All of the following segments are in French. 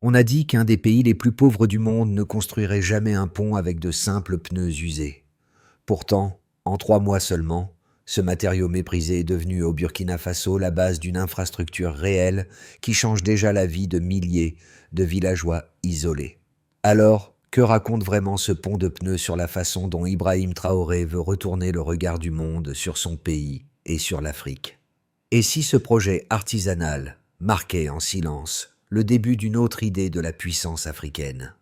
On a dit qu'un des pays les plus pauvres du monde ne construirait jamais un pont avec de simples pneus usés. Pourtant, en 3 mois seulement, ce matériau méprisé est devenu au Burkina Faso la base d'une infrastructure réelle qui change déjà la vie de milliers de villageois isolés. Alors, que raconte vraiment ce pont de pneus sur la façon dont Ibrahim Traoré veut retourner le regard du monde sur son pays et sur l'Afrique? Et si ce projet artisanal marquait en silence le début d'une autre idée de la puissance africaine?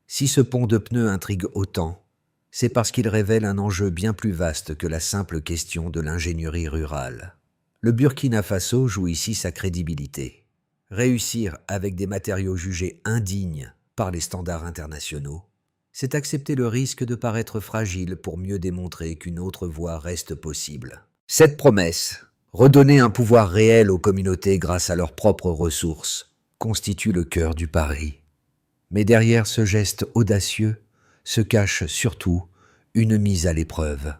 Si ce pont de pneus intrigue autant, c'est parce qu'il révèle un enjeu bien plus vaste que la simple question de l'ingénierie rurale. Le Burkina Faso joue ici sa crédibilité. Réussir avec des matériaux jugés indignes par les standards internationaux, c'est accepter le risque de paraître fragile pour mieux démontrer qu'une autre voie reste possible. Cette promesse, redonner un pouvoir réel aux communautés grâce à leurs propres ressources, constitue le cœur du pari. Mais derrière ce geste audacieux se cache surtout une mise à l'épreuve.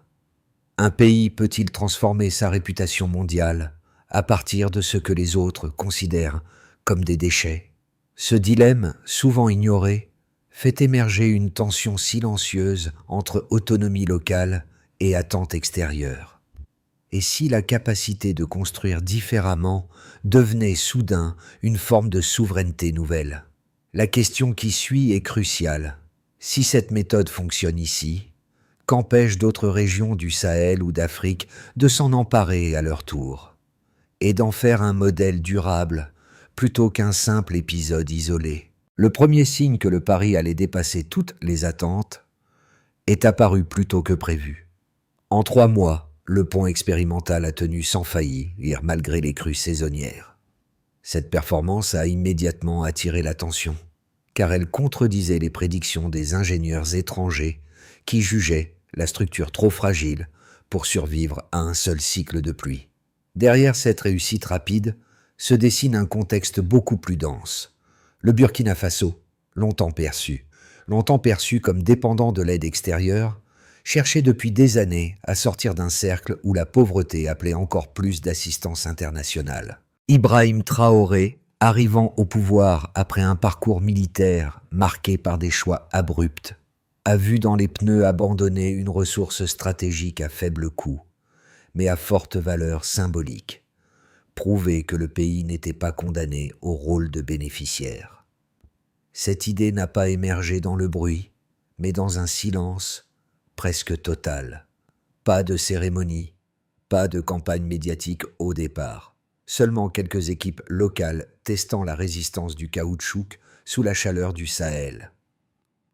Un pays peut-il transformer sa réputation mondiale à partir de ce que les autres considèrent comme des déchets? Ce dilemme, souvent ignoré, fait émerger une tension silencieuse entre autonomie locale et attente extérieure. Et si la capacité de construire différemment devenait soudain une forme de souveraineté nouvelle? La question qui suit est cruciale. Si cette méthode fonctionne ici, qu'empêche d'autres régions du Sahel ou d'Afrique de s'en emparer à leur tour et d'en faire un modèle durable plutôt qu'un simple épisode isolé? Le premier signe que le pari allait dépasser toutes les attentes est apparu plus tôt que prévu. En 3 mois, le pont expérimental a tenu sans faillir malgré les crues saisonnières. Cette performance a immédiatement attiré l'attention, car elle contredisait les prédictions des ingénieurs étrangers qui jugeaient la structure trop fragile pour survivre à un seul cycle de pluie. Derrière cette réussite rapide se dessine un contexte beaucoup plus dense. Le Burkina Faso, longtemps perçu comme dépendant de l'aide extérieure, cherchait depuis des années à sortir d'un cercle où la pauvreté appelait encore plus d'assistance internationale. Ibrahim Traoré, arrivant au pouvoir après un parcours militaire marqué par des choix abrupts, a vu dans les pneus abandonnés une ressource stratégique à faible coût, mais à forte valeur symbolique, prouver que le pays n'était pas condamné au rôle de bénéficiaire. Cette idée n'a pas émergé dans le bruit, mais dans un silence presque total. Pas de cérémonie, pas de campagne médiatique au départ. Seulement quelques équipes locales testant la résistance du caoutchouc sous la chaleur du Sahel.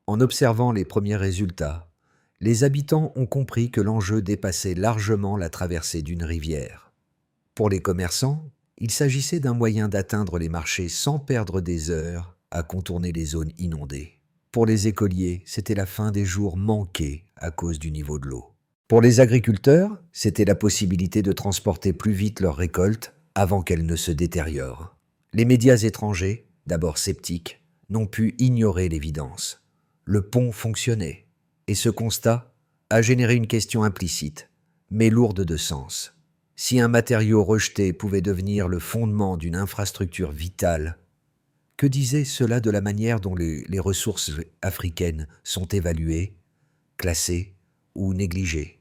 En observant les premiers résultats, les habitants ont compris que l'enjeu dépassait largement la traversée d'une rivière. Pour les commerçants, il s'agissait d'un moyen d'atteindre les marchés sans perdre des heures à contourner les zones inondées. Pour les écoliers, c'était la fin des jours manqués à cause du niveau de l'eau. Pour les agriculteurs, c'était la possibilité de transporter plus vite leurs récoltes avant qu'elles ne se détériorent. Les médias étrangers, d'abord sceptiques, n'ont pu ignorer l'évidence. Le pont fonctionnait, et ce constat a généré une question implicite, mais lourde de sens. Si un matériau rejeté pouvait devenir le fondement d'une infrastructure vitale, que disait cela de la manière dont les ressources africaines sont évaluées, classées ou négligées?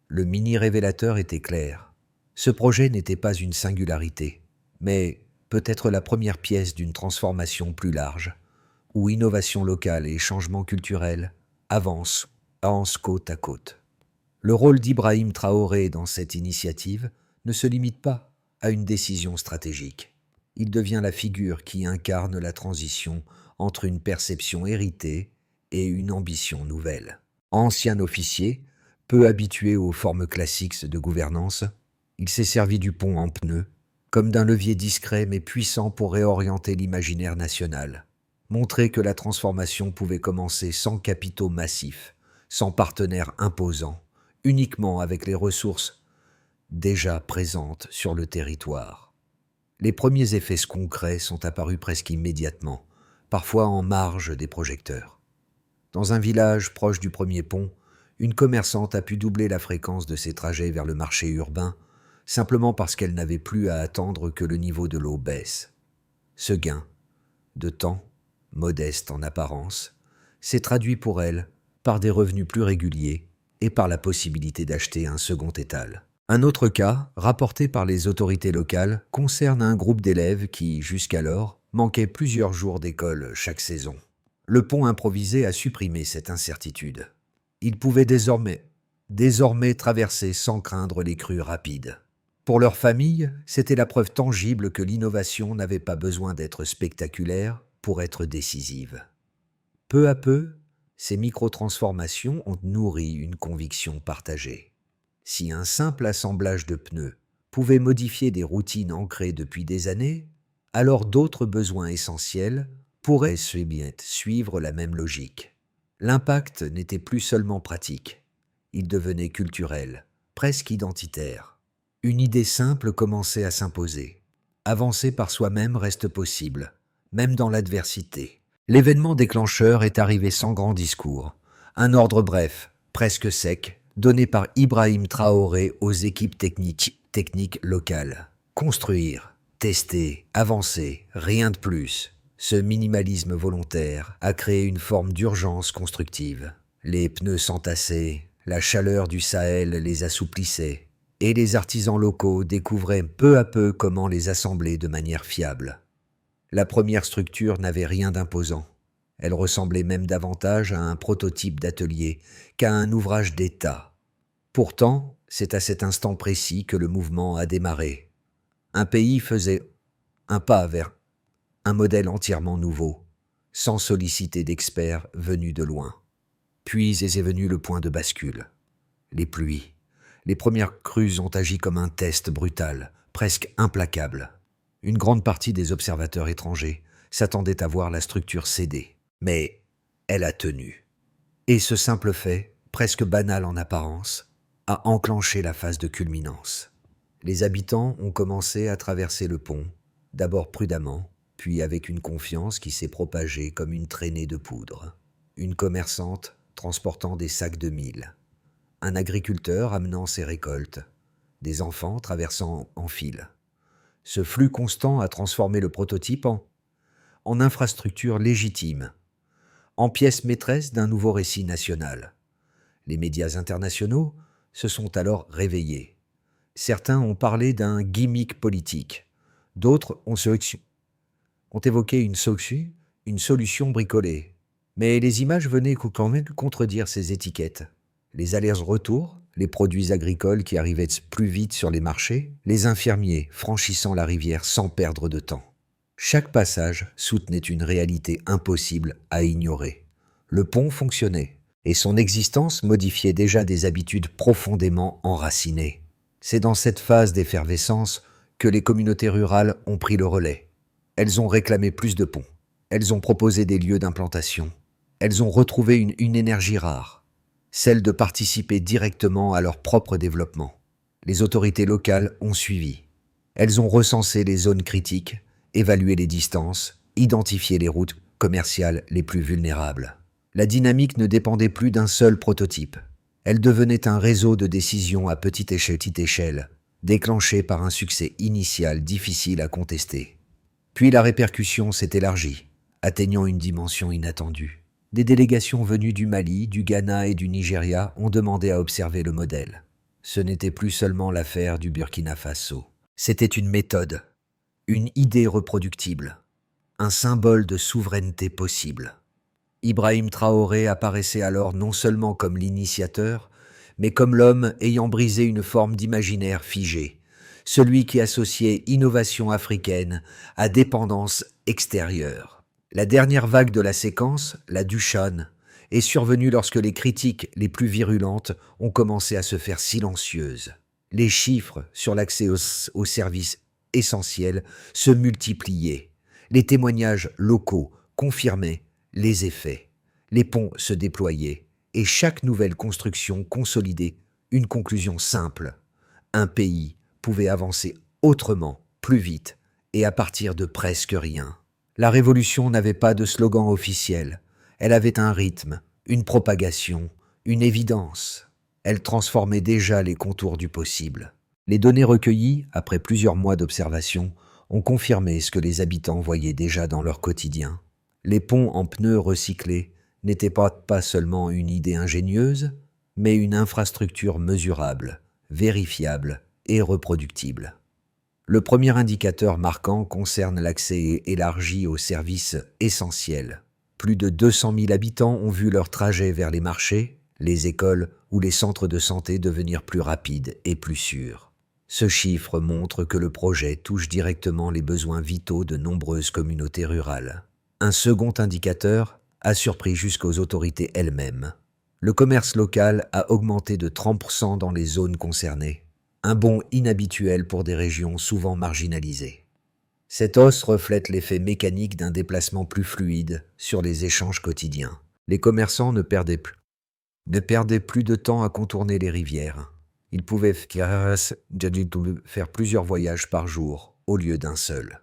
Le mini-révélateur était clair. Ce projet n'était pas une singularité, mais peut-être la première pièce d'une transformation plus large, où innovation locale et changement culturel avancent côte à côte. Le rôle d'Ibrahim Traoré dans cette initiative ne se limite pas à une décision stratégique. Il devient la figure qui incarne la transition entre une perception héritée et une ambition nouvelle. Ancien officier, peu habitué aux formes classiques de gouvernance, il s'est servi du pont en pneus, comme d'un levier discret mais puissant pour réorienter l'imaginaire national, montrer que la transformation pouvait commencer sans capitaux massifs, sans partenaires imposants, uniquement avec les ressources déjà présentes sur le territoire. Les premiers effets concrets sont apparus presque immédiatement, parfois en marge des projecteurs. Dans un village proche du premier pont, une commerçante a pu doubler la fréquence de ses trajets vers le marché urbain, simplement parce qu'elle n'avait plus à attendre que le niveau de l'eau baisse. Ce gain de temps modeste en apparence, s'est traduit pour elle par des revenus plus réguliers et par la possibilité d'acheter un second étal. Un autre cas, rapporté par les autorités locales, concerne un groupe d'élèves qui, jusqu'alors, manquait plusieurs jours d'école chaque saison. Le pont improvisé a supprimé cette incertitude. Ils pouvaient désormais traverser sans craindre les crues rapides. Pour leur famille, c'était la preuve tangible que l'innovation n'avait pas besoin d'être spectaculaire pour être décisive. Peu à peu, ces micro-transformations ont nourri une conviction partagée. Si un simple assemblage de pneus pouvait modifier des routines ancrées depuis des années, alors d'autres besoins essentiels pourraient suivre la même logique. L'impact n'était plus seulement pratique, il devenait culturel, presque identitaire. Une idée simple commençait à s'imposer. Avancer par soi-même reste possible, même dans l'adversité. L'événement déclencheur est arrivé sans grand discours. Un ordre bref, presque sec, donné par Ibrahim Traoré aux équipes techniques locales. Construire, tester, avancer, rien de plus. Ce minimalisme volontaire a créé une forme d'urgence constructive. Les pneus s'entassaient, la chaleur du Sahel les assouplissait, et les artisans locaux découvraient peu à peu comment les assembler de manière fiable. La première structure n'avait rien d'imposant. Elle ressemblait même davantage à un prototype d'atelier qu'à un ouvrage d'État. Pourtant, c'est à cet instant précis que le mouvement a démarré. Un pays faisait un pas vers un modèle entièrement nouveau, sans solliciter d'experts venus de loin. Puis est venu le point de bascule. Les pluies. Les premières crues ont agi comme un test brutal, presque implacable. Une grande partie des observateurs étrangers s'attendaient à voir la structure céder. Mais elle a tenu. Et ce simple fait, presque banal en apparence, a enclenché la phase de culminance. Les habitants ont commencé à traverser le pont, d'abord prudemment, puis avec une confiance qui s'est propagée comme une traînée de poudre. Une commerçante transportant des sacs de mil, un agriculteur amenant ses récoltes, des enfants traversant en file. Ce flux constant a transformé le prototype en infrastructure légitime, en pièce maîtresse d'un nouveau récit national. Les médias internationaux se sont alors réveillés. Certains ont parlé d'un gimmick politique, d'autres ont évoqué une solution bricolée. Mais les images venaient quand même contredire ces étiquettes. Les allers-retours, les produits agricoles qui arrivaient plus vite sur les marchés, les infirmiers franchissant la rivière sans perdre de temps. Chaque passage soutenait une réalité impossible à ignorer. Le pont fonctionnait, et son existence modifiait déjà des habitudes profondément enracinées. C'est dans cette phase d'effervescence que les communautés rurales ont pris le relais. Elles ont réclamé plus de ponts. Elles ont proposé des lieux d'implantation. Elles ont retrouvé une énergie rare, celle de participer directement à leur propre développement. Les autorités locales ont suivi. Elles ont recensé les zones critiques, évalué les distances, identifié les routes commerciales les plus vulnérables. La dynamique ne dépendait plus d'un seul prototype. Elle devenait un réseau de décisions à petite échelle, déclenché par un succès initial difficile à contester. Puis la répercussion s'est élargie, atteignant une dimension inattendue. Des délégations venues du Mali, du Ghana et du Nigeria ont demandé à observer le modèle. Ce n'était plus seulement l'affaire du Burkina Faso. C'était une méthode, une idée reproductible, un symbole de souveraineté possible. Ibrahim Traoré apparaissait alors non seulement comme l'initiateur, mais comme l'homme ayant brisé une forme d'imaginaire figé, celui qui associait innovation africaine à dépendance extérieure. La dernière vague de la séquence, la Dushan, est survenue lorsque les critiques les plus virulentes ont commencé à se faire silencieuses. Les chiffres sur l'accès aux services essentiels se multipliaient. Les témoignages locaux confirmaient les effets. Les ponts se déployaient et chaque nouvelle construction consolidait une conclusion simple. Un pays pouvait avancer autrement, plus vite et à partir de presque rien. La révolution n'avait pas de slogan officiel. Elle avait un rythme, une propagation, une évidence. Elle transformait déjà les contours du possible. Les données recueillies, après plusieurs mois d'observation, ont confirmé ce que les habitants voyaient déjà dans leur quotidien. Les ponts en pneus recyclés n'étaient pas seulement une idée ingénieuse, mais une infrastructure mesurable, vérifiable et reproductible. Le premier indicateur marquant concerne l'accès élargi aux services essentiels. Plus de 200 000 habitants ont vu leur trajet vers les marchés, les écoles ou les centres de santé devenir plus rapides et plus sûrs. Ce chiffre montre que le projet touche directement les besoins vitaux de nombreuses communautés rurales. Un second indicateur a surpris jusqu'aux autorités elles-mêmes. Le commerce local a augmenté de 30% dans les zones concernées, un bond inhabituel pour des régions souvent marginalisées. Cette hausse reflète l'effet mécanique d'un déplacement plus fluide sur les échanges quotidiens. Les commerçants ne perdaient plus de temps à contourner les rivières. Ils pouvaient faire plusieurs voyages par jour au lieu d'un seul.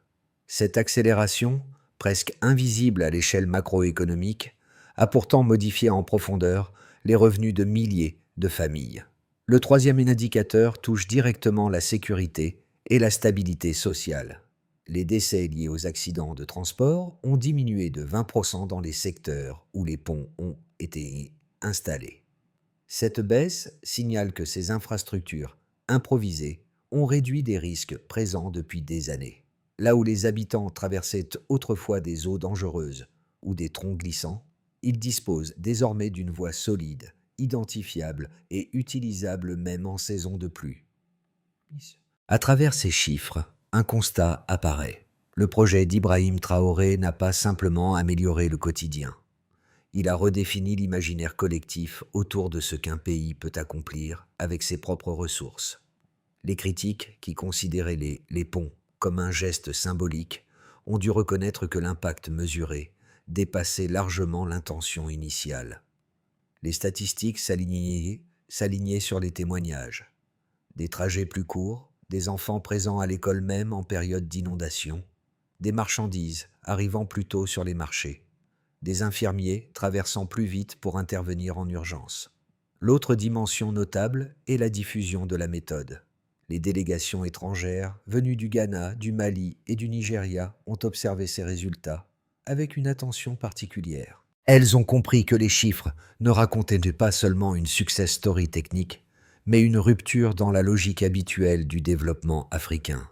Cette accélération, presque invisible à l'échelle macroéconomique, a pourtant modifié en profondeur les revenus de milliers de familles. Le troisième indicateur touche directement la sécurité et la stabilité sociale. Les décès liés aux accidents de transport ont diminué de 20% dans les secteurs où les ponts ont été installés. Cette baisse signale que ces infrastructures improvisées ont réduit des risques présents depuis des années. Là où les habitants traversaient autrefois des eaux dangereuses ou des troncs glissants, ils disposent désormais d'une voie solide, identifiable et utilisable même en saison de pluie. À travers ces chiffres, un constat apparaît. Le projet d'Ibrahim Traoré n'a pas simplement amélioré le quotidien. Il a redéfini l'imaginaire collectif autour de ce qu'un pays peut accomplir avec ses propres ressources. Les critiques, qui considéraient les ponts comme un geste symbolique, ont dû reconnaître que l'impact mesuré dépassait largement l'intention initiale. Les statistiques s'alignaient sur les témoignages. Des trajets plus courts, des enfants présents à l'école même en période d'inondation, des marchandises arrivant plus tôt sur les marchés, des infirmiers traversant plus vite pour intervenir en urgence. L'autre dimension notable est la diffusion de la méthode. Les délégations étrangères venues du Ghana, du Mali et du Nigeria ont observé ces résultats avec une attention particulière. Elles ont compris que les chiffres ne racontaient pas seulement une success story technique, mais une rupture dans la logique habituelle du développement africain.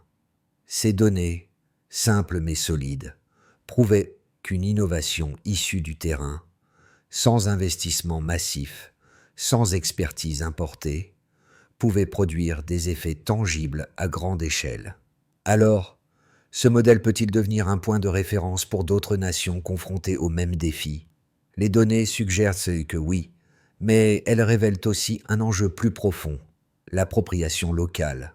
Ces données, simples mais solides, prouvaient qu'une innovation issue du terrain, sans investissement massif, sans expertise importée, pouvait produire des effets tangibles à grande échelle. Alors, ce modèle peut-il devenir un point de référence pour d'autres nations confrontées aux mêmes défis? Les données suggèrent que oui, mais elles révèlent aussi un enjeu plus profond, l'appropriation locale.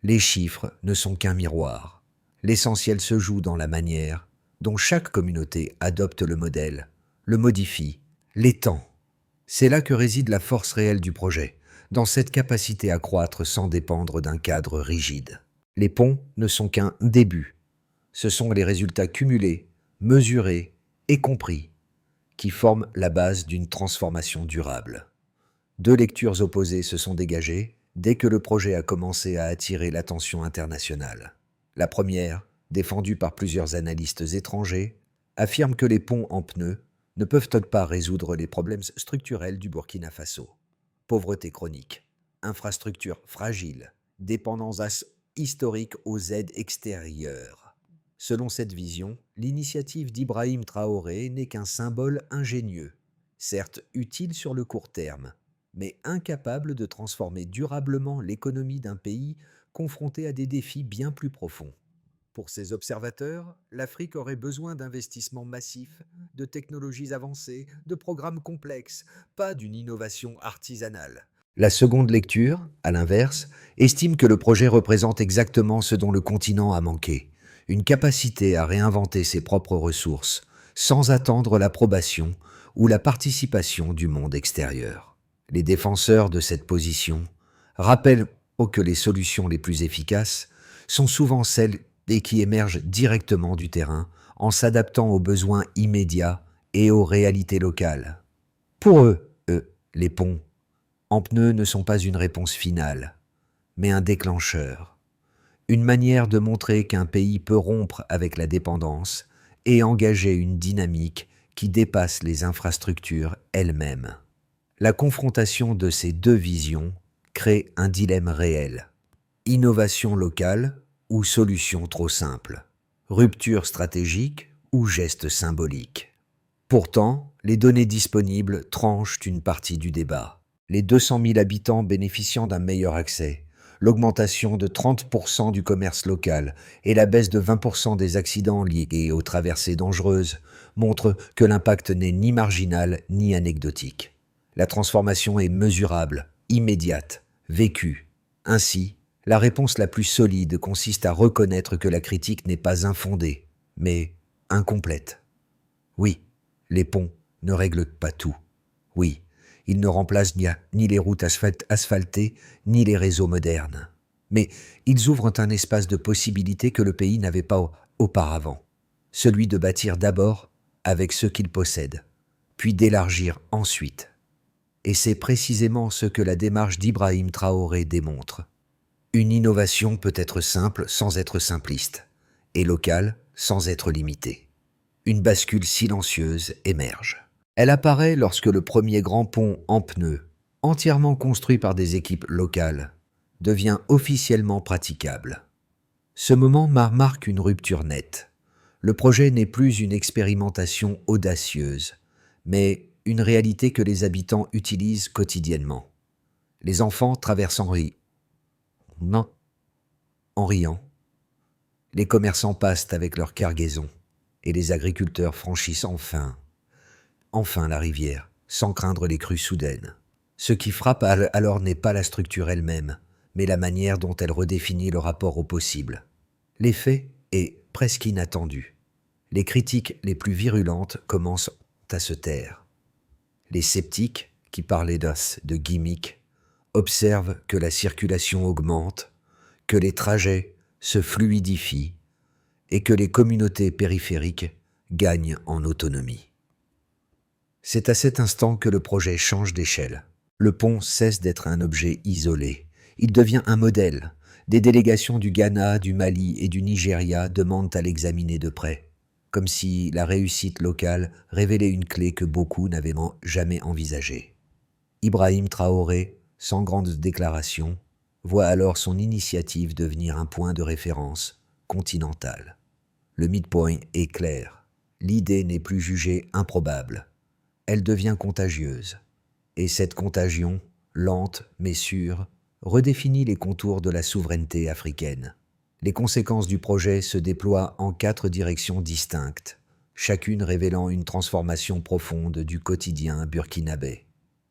Les chiffres ne sont qu'un miroir. L'essentiel se joue dans la manière dont chaque communauté adopte le modèle, le modifie, l'étend. C'est là que réside la force réelle du projet, dans cette capacité à croître sans dépendre d'un cadre rigide. Les ponts ne sont qu'un début. Ce sont les résultats cumulés, mesurés et compris qui forment la base d'une transformation durable. Deux lectures opposées se sont dégagées dès que le projet a commencé à attirer l'attention internationale. La première, défendue par plusieurs analystes étrangers, affirme que les ponts en pneus ne peuvent pas résoudre les problèmes structurels du Burkina Faso. Pauvreté chronique, infrastructures fragiles, dépendance historique aux aides extérieures. Selon cette vision, l'initiative d'Ibrahim Traoré n'est qu'un symbole ingénieux, certes utile sur le court terme, mais incapable de transformer durablement l'économie d'un pays confronté à des défis bien plus profonds. Pour ces observateurs, l'Afrique aurait besoin d'investissements massifs, de technologies avancées, de programmes complexes, pas d'une innovation artisanale. La seconde lecture, à l'inverse, estime que le projet représente exactement ce dont le continent a manqué, une capacité à réinventer ses propres ressources, sans attendre l'approbation ou la participation du monde extérieur. Les défenseurs de cette position rappellent que les solutions les plus efficaces sont souvent celles qui émergent directement du terrain en s'adaptant aux besoins immédiats et aux réalités locales. Pour eux, les ponts en pneus ne sont pas une réponse finale, mais un déclencheur, une manière de montrer qu'un pays peut rompre avec la dépendance et engager une dynamique qui dépasse les infrastructures elles-mêmes. La confrontation de ces deux visions crée un dilemme réel. Innovation locale ou solution trop simple? Rupture stratégique ou geste symbolique? Pourtant, les données disponibles tranchent une partie du débat. Les 200 000 habitants bénéficiant d'un meilleur accès, l'augmentation de 30% du commerce local et la baisse de 20% des accidents liés aux traversées dangereuses montrent que l'impact n'est ni marginal ni anecdotique. La transformation est mesurable, immédiate, vécue. Ainsi, la réponse la plus solide consiste à reconnaître que la critique n'est pas infondée, mais incomplète. Oui, les ponts ne règlent pas tout. Oui, ils ne remplacent ni les routes asphaltées, ni les réseaux modernes. Mais ils ouvrent un espace de possibilités que le pays n'avait pas auparavant. Celui de bâtir d'abord avec ce qu'il possède, puis d'élargir ensuite. Et c'est précisément ce que la démarche d'Ibrahim Traoré démontre. Une innovation peut être simple sans être simpliste, et locale sans être limitée. Une bascule silencieuse émerge. Elle apparaît lorsque le premier grand pont en pneus, entièrement construit par des équipes locales, devient officiellement praticable. Ce moment marque une rupture nette. Le projet n'est plus une expérimentation audacieuse, mais une réalité que les habitants utilisent quotidiennement. Les enfants traversent en riant. Les commerçants passent avec leur cargaison, et les agriculteurs franchissent enfin la rivière, sans craindre les crues soudaines. Ce qui frappe alors n'est pas la structure elle-même, mais la manière dont elle redéfinit le rapport au possible. L'effet est presque inattendu. Les critiques les plus virulentes commencent à se taire. Les sceptiques, qui parlaient de gimmick, observent que la circulation augmente, que les trajets se fluidifient et que les communautés périphériques gagnent en autonomie. C'est à cet instant que le projet change d'échelle. Le pont cesse d'être un objet isolé. Il devient un modèle. Des délégations du Ghana, du Mali et du Nigeria demandent à l'examiner de près, comme si la réussite locale révélait une clé que beaucoup n'avaient jamais envisagée. Ibrahim Traoré, sans grande déclaration, voit alors son initiative devenir un point de référence continental. Le midpoint est clair. L'idée n'est plus jugée improbable. Elle devient contagieuse. Et cette contagion, lente mais sûre, redéfinit les contours de la souveraineté africaine. Les conséquences du projet se déploient en 4 directions distinctes, chacune révélant une transformation profonde du quotidien burkinabé.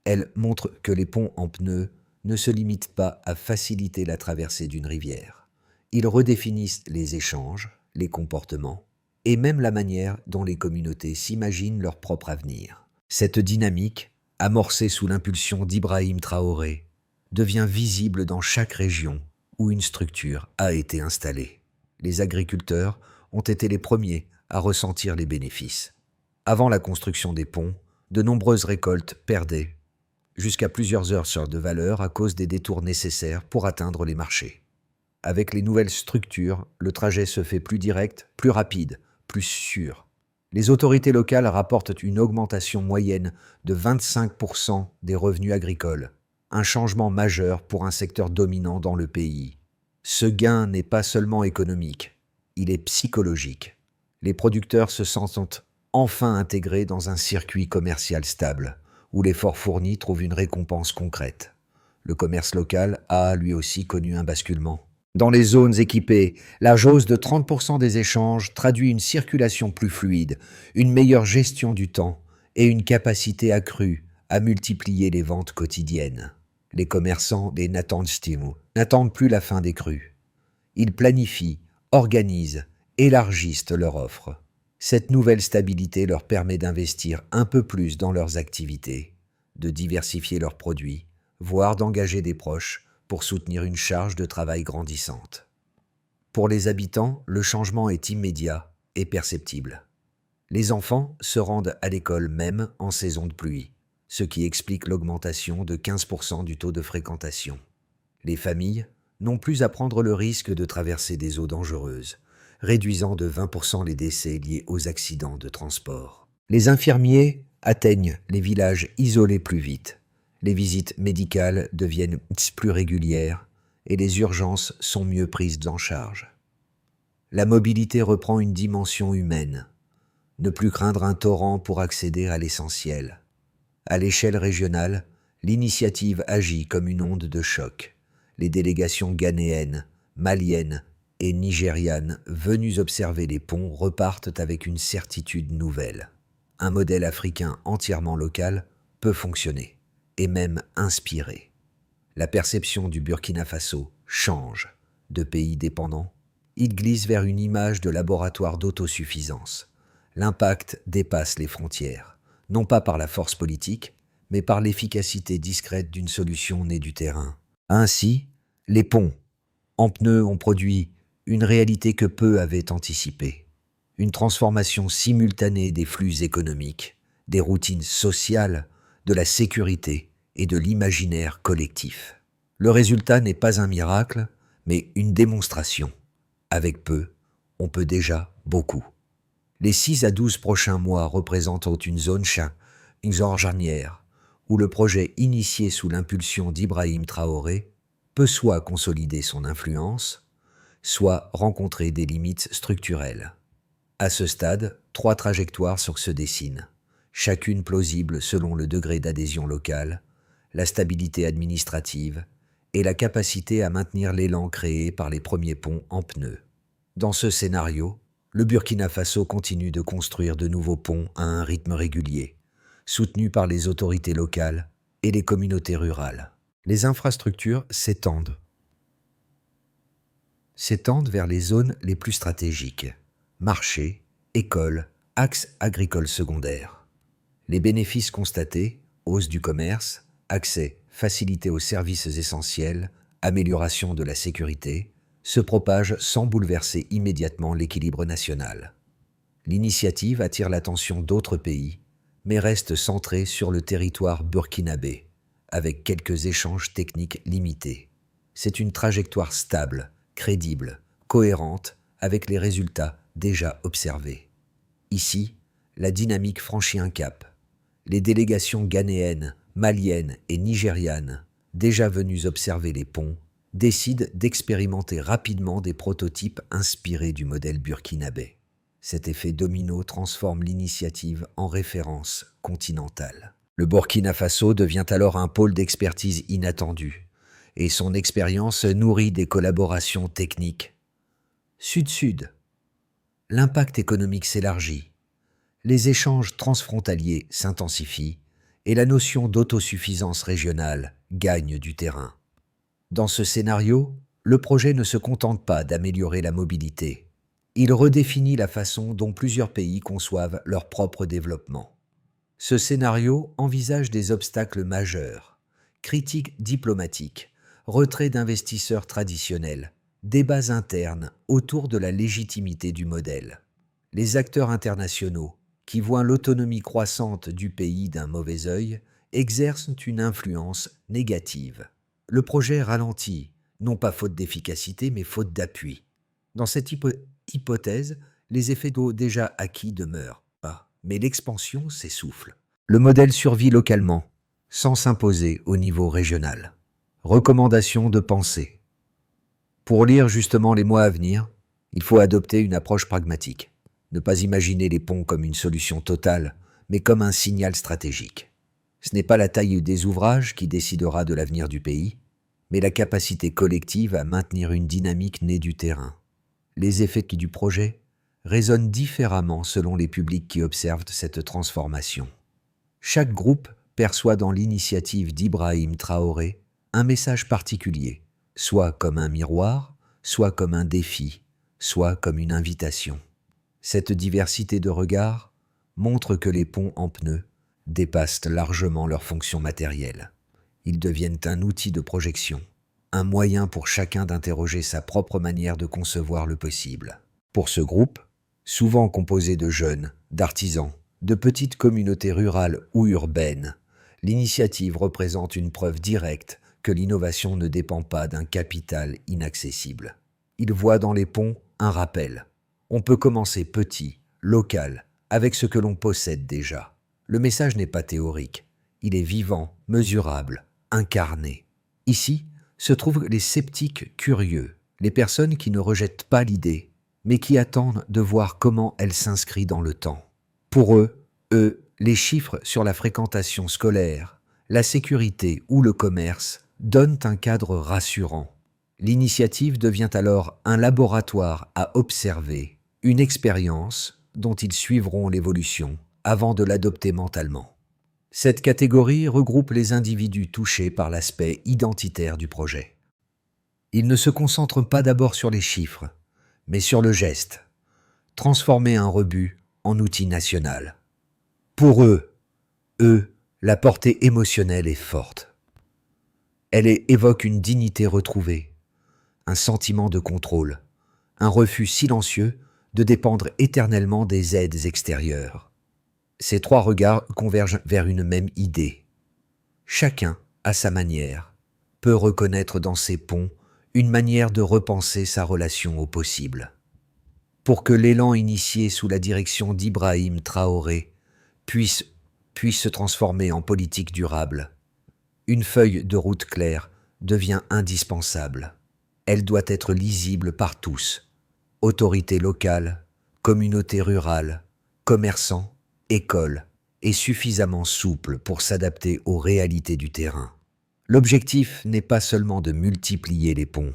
Elles montrent que les ponts en pneus ne se limitent pas à faciliter la traversée d'une rivière. Ils redéfinissent les échanges, les comportements, et même la manière dont les communautés s'imaginent leur propre avenir. Cette dynamique, amorcée sous l'impulsion d'Ibrahim Traoré, devient visible dans chaque région où une structure a été installée. Les agriculteurs ont été les premiers à ressentir les bénéfices. Avant la construction des ponts, de nombreuses récoltes perdaient jusqu'à plusieurs heures de valeur à cause des détours nécessaires pour atteindre les marchés. Avec les nouvelles structures, le trajet se fait plus direct, plus rapide, plus sûr. Les autorités locales rapportent une augmentation moyenne de 25% des revenus agricoles, un changement majeur pour un secteur dominant dans le pays. Ce gain n'est pas seulement économique, il est psychologique. Les producteurs se sentent enfin intégrés dans un circuit commercial stable, où l'effort fourni trouve une récompense concrète. Le commerce local a lui aussi connu un basculement. Dans les zones équipées, la hausse de 30% des échanges traduit une circulation plus fluide, une meilleure gestion du temps et une capacité accrue à multiplier les ventes quotidiennes. Les commerçants n'attendent plus la fin des crues. Ils planifient, organisent, élargissent leur offre. Cette nouvelle stabilité leur permet d'investir un peu plus dans leurs activités, de diversifier leurs produits, voire d'engager des proches pour soutenir une charge de travail grandissante. Pour les habitants, le changement est immédiat et perceptible. Les enfants se rendent à l'école même en saison de pluie, ce qui explique l'augmentation de 15% du taux de fréquentation. Les familles n'ont plus à prendre le risque de traverser des eaux dangereuses, réduisant de 20% les décès liés aux accidents de transport. Les infirmiers atteignent les villages isolés plus vite. Les visites médicales deviennent plus régulières et les urgences sont mieux prises en charge. La mobilité reprend une dimension humaine. Ne plus craindre un torrent pour accéder à l'essentiel. À l'échelle régionale, l'initiative agit comme une onde de choc. Les délégations ghanéennes, maliennes et nigérianes venues observer les ponts repartent avec une certitude nouvelle. Un modèle africain entièrement local peut fonctionner, et même inspirer. La perception du Burkina Faso change. De pays dépendant, il glisse vers une image de laboratoire d'autosuffisance. L'impact dépasse les frontières, non pas par la force politique, mais par l'efficacité discrète d'une solution née du terrain. Ainsi, les ponts en pneus ont produit une réalité que peu avaient anticipée. Une transformation simultanée des flux économiques, des routines sociales, de la sécurité et de l'imaginaire collectif. Le résultat n'est pas un miracle, mais une démonstration. Avec peu, on peut déjà beaucoup. Les 6 à 12 prochains mois représentent une zone charnière, où le projet initié sous l'impulsion d'Ibrahim Traoré peut soit consolider son influence, soit rencontrer des limites structurelles. À ce stade, 3 trajectoires se dessinent, chacune plausible selon le degré d'adhésion locale, la stabilité administrative et la capacité à maintenir l'élan créé par les premiers ponts en pneus. Dans ce scénario, le Burkina Faso continue de construire de nouveaux ponts à un rythme régulier, soutenu par les autorités locales et les communautés rurales. Les infrastructures s'étendent vers les zones les plus stratégiques. Marchés, écoles, axes agricoles secondaires. Les bénéfices constatés, hausse du commerce, accès facilité aux services essentiels, amélioration de la sécurité, se propagent sans bouleverser immédiatement l'équilibre national. L'initiative attire l'attention d'autres pays, mais reste centrée sur le territoire burkinabé, avec quelques échanges techniques limités. C'est une trajectoire stable, crédible, cohérente avec les résultats déjà observés. Ici, la dynamique franchit un cap. Les délégations ghanéennes, maliennes et nigérianes, déjà venues observer les ponts, décident d'expérimenter rapidement des prototypes inspirés du modèle burkinabé. Cet effet domino transforme l'initiative en référence continentale. Le Burkina Faso devient alors un pôle d'expertise inattendu, et son expérience nourrit des collaborations techniques. Sud-Sud. L'impact économique s'élargit, les échanges transfrontaliers s'intensifient et la notion d'autosuffisance régionale gagne du terrain. Dans ce scénario, le projet ne se contente pas d'améliorer la mobilité. Il redéfinit la façon dont plusieurs pays conçoivent leur propre développement. Ce scénario envisage des obstacles majeurs, critiques diplomatiques, retrait d'investisseurs traditionnels, débats internes autour de la légitimité du modèle. Les acteurs internationaux, qui voient l'autonomie croissante du pays d'un mauvais œil, exercent une influence négative. Le projet ralentit, non pas faute d'efficacité, mais faute d'appui. Dans cette hypothèse, les effets d'eau déjà acquis demeurent, mais l'expansion s'essouffle. Le modèle survit localement, sans s'imposer au niveau régional. Recommandation de pensée. Pour lire justement les mois à venir, il faut adopter une approche pragmatique. Ne pas imaginer les ponts comme une solution totale, mais comme un signal stratégique. Ce n'est pas la taille des ouvrages qui décidera de l'avenir du pays, mais la capacité collective à maintenir une dynamique née du terrain. Les effets du projet résonnent différemment selon les publics qui observent cette transformation. Chaque groupe perçoit dans l'initiative d'Ibrahim Traoré un message particulier, soit comme un miroir, soit comme un défi, soit comme une invitation. Cette diversité de regards montre que les ponts en pneus dépassent largement leur fonction matérielle. Ils deviennent un outil de projection, un moyen pour chacun d'interroger sa propre manière de concevoir le possible. Pour ce groupe, souvent composé de jeunes, d'artisans, de petites communautés rurales ou urbaines, l'initiative représente une preuve directe que l'innovation ne dépend pas d'un capital inaccessible. Ils voient dans les ponts un rappel, On peut commencer petit, local, avec ce que l'on possède déjà. Le message n'est pas théorique, il est vivant, mesurable, incarné. Ici se trouvent les sceptiques curieux, les personnes qui ne rejettent pas l'idée, mais qui attendent de voir comment elle s'inscrit dans le temps. Pour eux, les chiffres sur la fréquentation scolaire, la sécurité ou le commerce donnent un cadre rassurant. L'initiative devient alors un laboratoire à observer, une expérience dont ils suivront l'évolution avant de l'adopter mentalement. Cette catégorie regroupe les individus touchés par l'aspect identitaire du projet. Ils ne se concentrent pas d'abord sur les chiffres, mais sur le geste, transformer un rebut en outil national. Pour eux, la portée émotionnelle est forte. Elle évoque une dignité retrouvée, un sentiment de contrôle, un refus silencieux de dépendre éternellement des aides extérieures. Ces trois regards convergent vers une même idée. Chacun, à sa manière, peut reconnaître dans ces ponts une manière de repenser sa relation au possible. Pour que l'élan initié sous la direction d'Ibrahim Traoré puisse se transformer en politique durable, une feuille de route claire devient indispensable. Elle doit être lisible par tous, autorités locales, communautés rurales, commerçants, écoles, et suffisamment souple pour s'adapter aux réalités du terrain. L'objectif n'est pas seulement de multiplier les ponts,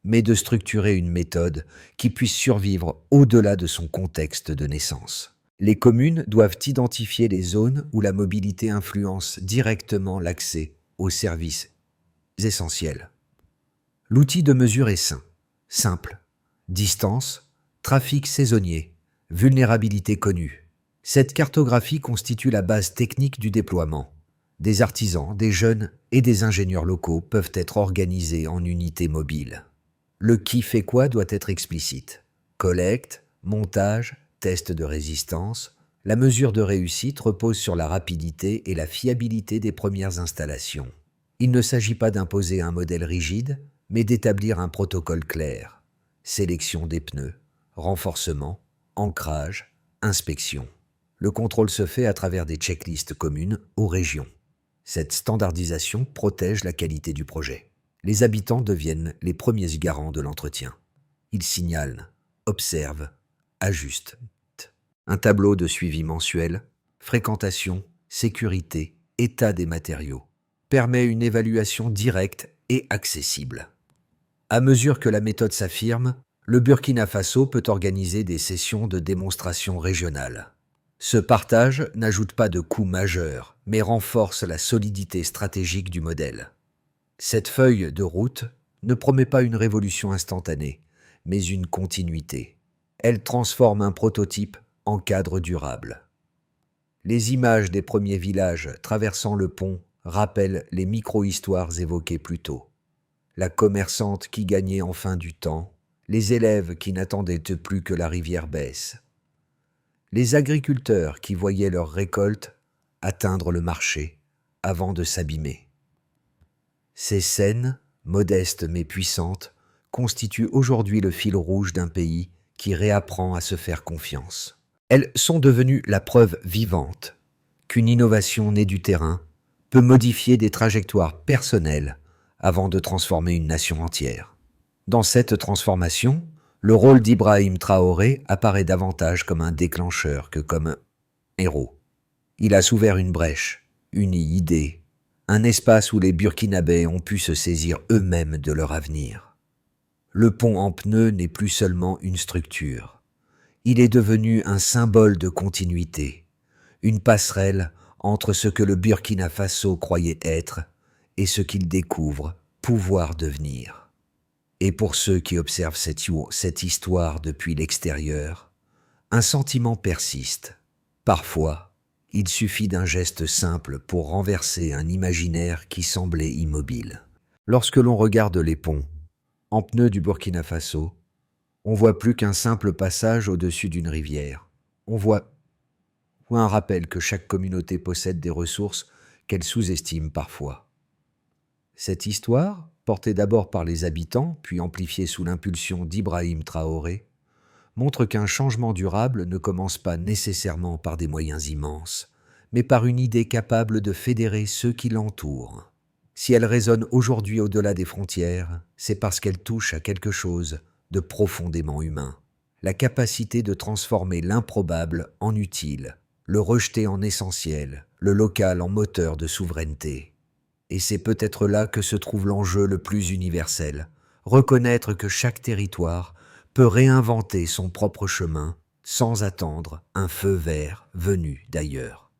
mais de structurer une méthode qui puisse survivre au-delà de son contexte de naissance. Les communes doivent identifier les zones où la mobilité influence directement l'accès aux services essentiels. L'outil de mesure est simple. Distance, trafic saisonnier, vulnérabilité connue. Cette cartographie constitue la base technique du déploiement. Des artisans, des jeunes et des ingénieurs locaux peuvent être organisés en unités mobiles. Le qui fait quoi doit être explicite. Collecte, montage, test de résistance. La mesure de réussite repose sur la rapidité et la fiabilité des premières installations. Il ne s'agit pas d'imposer un modèle rigide, mais d'établir un protocole clair. Sélection des pneus, renforcement, ancrage, inspection. Le contrôle se fait à travers des checklists communes aux régions. Cette standardisation protège la qualité du projet. Les habitants deviennent les premiers garants de l'entretien. Ils signalent, observent, ajustent. Un tableau de suivi mensuel, fréquentation, sécurité, état des matériaux, permet une évaluation directe et accessible. À mesure que la méthode s'affirme, le Burkina Faso peut organiser des sessions de démonstration régionales. Ce partage n'ajoute pas de coûts majeurs, mais renforce la solidité stratégique du modèle. Cette feuille de route ne promet pas une révolution instantanée, mais une continuité. Elle transforme un prototype en cadre durable. Les images des premiers villages traversant le pont rappellent les micro-histoires évoquées plus tôt. La commerçante qui gagnait enfin du temps, les élèves qui n'attendaient plus que la rivière baisse, les agriculteurs qui voyaient leurs récoltes atteindre le marché avant de s'abîmer. Ces scènes, modestes mais puissantes, constituent aujourd'hui le fil rouge d'un pays qui réapprend à se faire confiance. Elles sont devenues la preuve vivante qu'une innovation née du terrain peut modifier des trajectoires personnelles avant de transformer une nation entière. Dans cette transformation, le rôle d'Ibrahim Traoré apparaît davantage comme un déclencheur que comme un héros. Il a ouvert une brèche, une idée, un espace où les Burkinabés ont pu se saisir eux-mêmes de leur avenir. Le pont en pneus n'est plus seulement une structure. Il est devenu un symbole de continuité, une passerelle entre ce que le Burkina Faso croyait être et ce qu'il découvre pouvoir devenir. Et pour ceux qui observent cette histoire depuis l'extérieur, un sentiment persiste. Parfois, il suffit d'un geste simple pour renverser un imaginaire qui semblait immobile. Lorsque l'on regarde les ponts, en pneus du Burkina Faso, on voit plus qu'un simple passage au-dessus d'une rivière. On voit un rappel que chaque communauté possède des ressources qu'elle sous-estime parfois. Cette histoire, portée d'abord par les habitants, puis amplifiée sous l'impulsion d'Ibrahim Traoré, montre qu'un changement durable ne commence pas nécessairement par des moyens immenses, mais par une idée capable de fédérer ceux qui l'entourent. Si elle résonne aujourd'hui au-delà des frontières, c'est parce qu'elle touche à quelque chose de profondément humain. La capacité de transformer l'improbable en utile, le rejeter en essentiel, le local en moteur de souveraineté. Et c'est peut-être là que se trouve l'enjeu le plus universel, reconnaître que chaque territoire peut réinventer son propre chemin sans attendre un feu vert venu d'ailleurs.